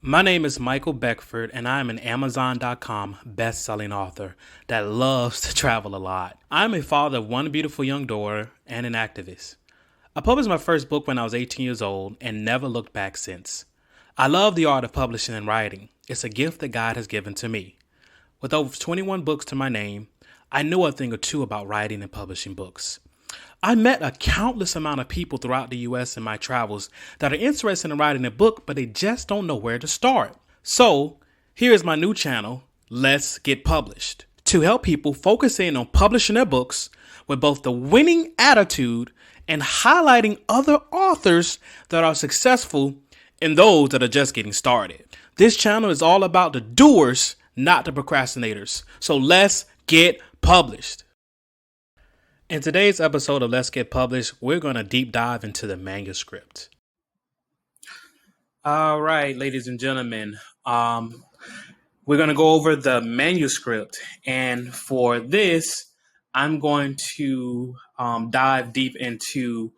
My name is Michael Beckford, and I am an Amazon.com best-selling author that loves to travel a lot. I'm a father of one beautiful young daughter and an activist. I published my first book when I was 18 years old and never looked back since. I love the art of publishing and writing. It's a gift that God has given to me. With over 21 books to my name, I know a thing or two about writing and publishing books. I met a countless amount of people throughout the U.S. in my travels that are interested in writing a book, but they just don't know where to start. So, here is my new channel, Let's Get Published, to help people focus in on publishing their books with both the winning attitude and highlighting other authors that are successful and those that are just getting started. This channel is all about the doers, not the procrastinators. So let's get published. In today's episode of Let's Get Published, we're going to deep dive into the manuscript. All right, ladies and gentlemen, we're going to go over the manuscript. And for this, I'm going to dive deep into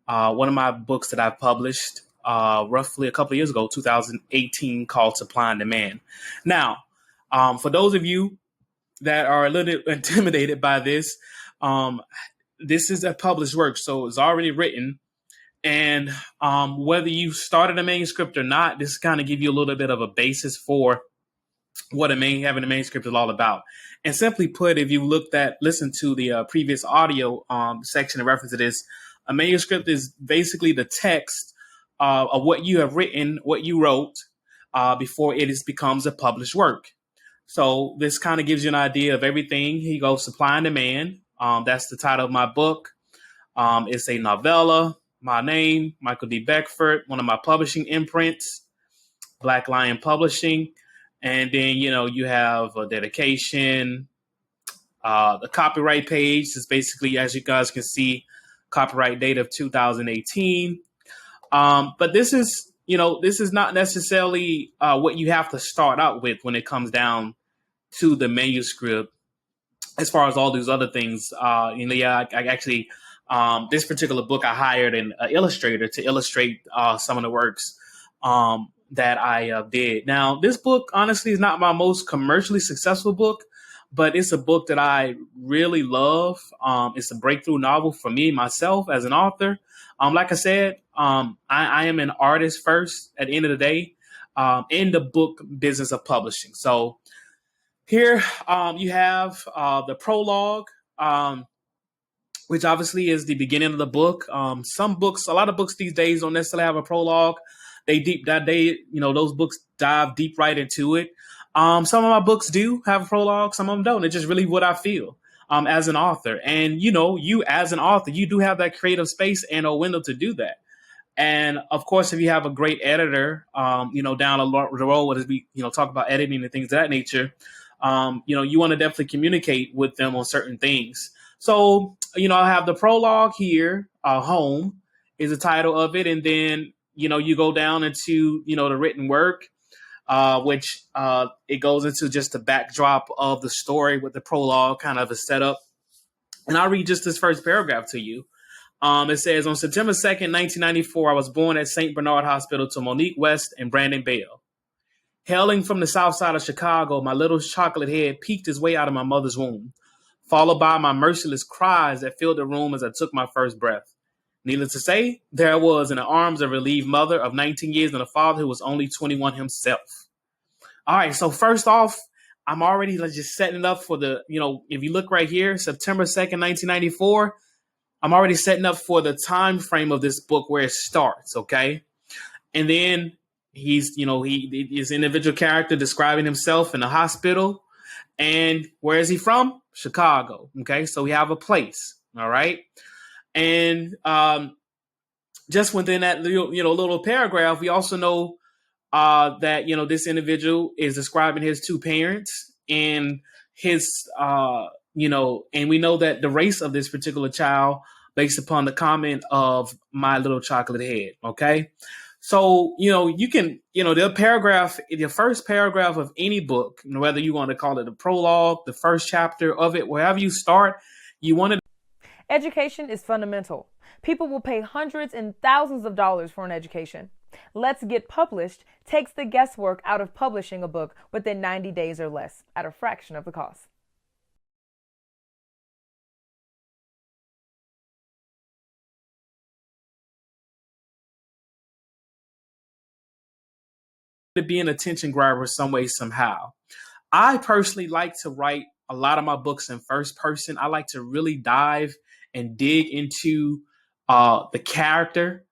one of my books that I published roughly a couple of years ago, 2018, called Supply and Demand. Now, for those of you that are a little bit intimidated by this, this is a published work, so it's already written. And whether you started a manuscript or not, this kind of give you a little bit of a basis for what having a manuscript is all about. And simply put, if you listen to the previous audio section in reference to this, a manuscript is basically the text of what you have written, what you wrote before becomes a published work. So this kind of gives you an idea of everything. Here you go, Supply and Demand. That's the title of my book. It's a novella. My name, Michael D. Beckford, one of my publishing imprints, Black Lion Publishing. And then, you have a dedication. The copyright page is basically, as you guys can see, copyright date of 2018. But this is not necessarily what you have to start out with when it comes down to the manuscript. As far as all these other things, I actually, this particular book, I hired an illustrator to illustrate some of the works that I did. Now, this book, honestly, is not my most commercially successful book, but it's a book that I really love. It's a breakthrough novel for me, myself, as an author. Like I said, I am an artist first at the end of the day in the book business of publishing. So here you have the prologue, which obviously is the beginning of the book. A lot of books these days don't necessarily have a prologue. Those books dive deep right into it. Some of my books do have a prologue. Some of them don't. It's just really what I feel as an author. And, you as an author, you do have that creative space and a window to do that. And of course, if you have a great editor, down the road, as we, talk about editing and things of that nature, you want to definitely communicate with them on certain things. So, I have the prologue here. Home is the title of it. And then, you go down into, the written work, which it goes into just the backdrop of the story with the prologue, kind of a setup. And I'll read just this first paragraph to you. It says, on September 2nd, 1994, I was born at St. Bernard Hospital to Monique West and Brandon Bell. Hailing from the south side of Chicago, my little chocolate head peeked its way out of my mother's womb, followed by my merciless cries that filled the room as I took my first breath. Needless to say, there I was in the arms of a relieved mother of 19 years and a father who was only 21 himself. All right, so first off, I'm already just setting it up for the, if you look right here, September 2nd, 1994, I'm already setting up for the time frame of this book where it starts, okay? And then he's, his individual character describing himself in the hospital. And where is he from? Chicago. Okay, so we have a place. All right. And just within that little paragraph, we also know that, this individual is describing his two parents and his, and we know that the race of this particular child based upon the comment of my little chocolate head. Okay. So, you can, the first paragraph of any book, whether you want to call it a prologue, the first chapter of it, wherever you start, you want to. Education is fundamental. People will pay hundreds and thousands of dollars for an education. Let's Get Published takes the guesswork out of publishing a book within 90 days or less at a fraction of the cost. To be an attention grabber some way, somehow. I personally like to write a lot of my books in first person. I like to really dive and dig into the character,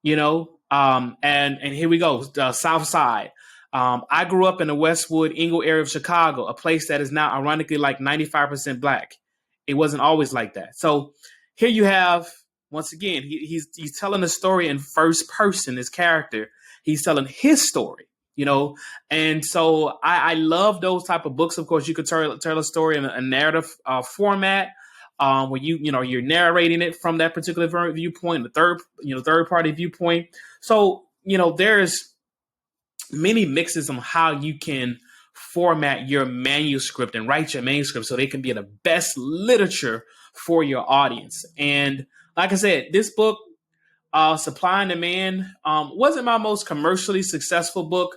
and here we go, South Side. I grew up in the Westwood Ingle area of Chicago, a place that is now ironically like 95% black. It wasn't always like that. So here you have, once again, he's telling a story in first person. His character, he's telling his story. And so I love those type of books. Of course, you could tell a story in a narrative format, where you're narrating it from that particular viewpoint, the third party viewpoint. So there's many mixes on how you can format your manuscript and write your manuscript so they can be the best literature for your audience. And like I said, this book, Supply and Demand, wasn't my most commercially successful book,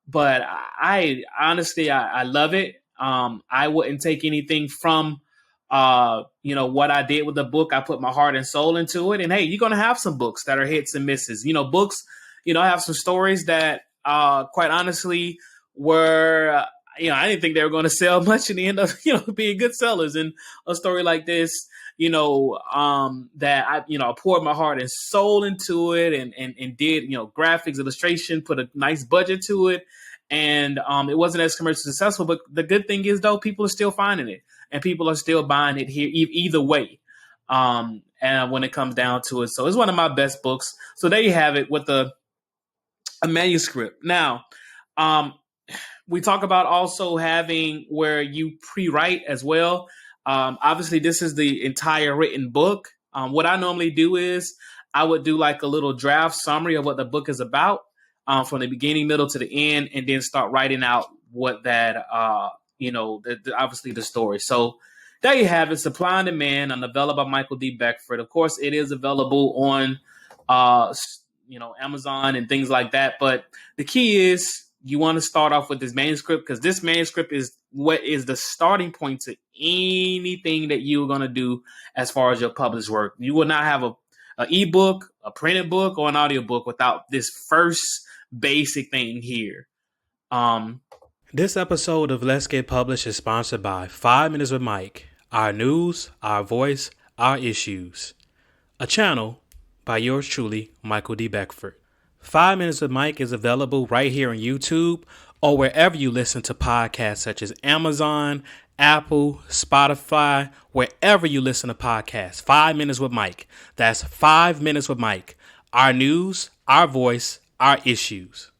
but I honestly, I love it. I wouldn't take anything from what I did with the book. I put my heart and soul into it. And hey, you're going to have some books that are hits and misses. Books, I have some stories that quite honestly were, I didn't think they were going to sell much and they end up, being good sellers. And a story like this, that I poured my heart and soul into it and did, graphics, illustration, put a nice budget to it. And it wasn't as commercially successful, but the good thing is though, people are still finding it and people are still buying it here either way. And when it comes down to it, so it's one of my best books. So there you have it with a manuscript. Now, we talk about also having where you pre-write as well. Obviously, this is the entire written book. What I normally do is I would do like a little draft summary of what the book is about from the beginning, middle to the end, and then start writing out what that, obviously the story. So there you have it, Supply and Demand, a novella by Michael D. Beckford. Of course, it is available on, Amazon and things like that. But the key is you want to start off with this manuscript because this manuscript is what is the starting point to anything that you're going to do as far as your published work. You will not have an ebook, a printed book, or an audiobook without this first basic thing here. This episode of Let's Get Published is sponsored by 5 Minutes with Mike, our news, our voice, our issues. A channel by yours truly, Michael D. Beckford. 5 Minutes with Mike is available right here on YouTube or wherever you listen to podcasts such as Amazon, Apple, Spotify, wherever you listen to podcasts. 5 Minutes with Mike. That's 5 Minutes with Mike. Our news, our voice, our issues.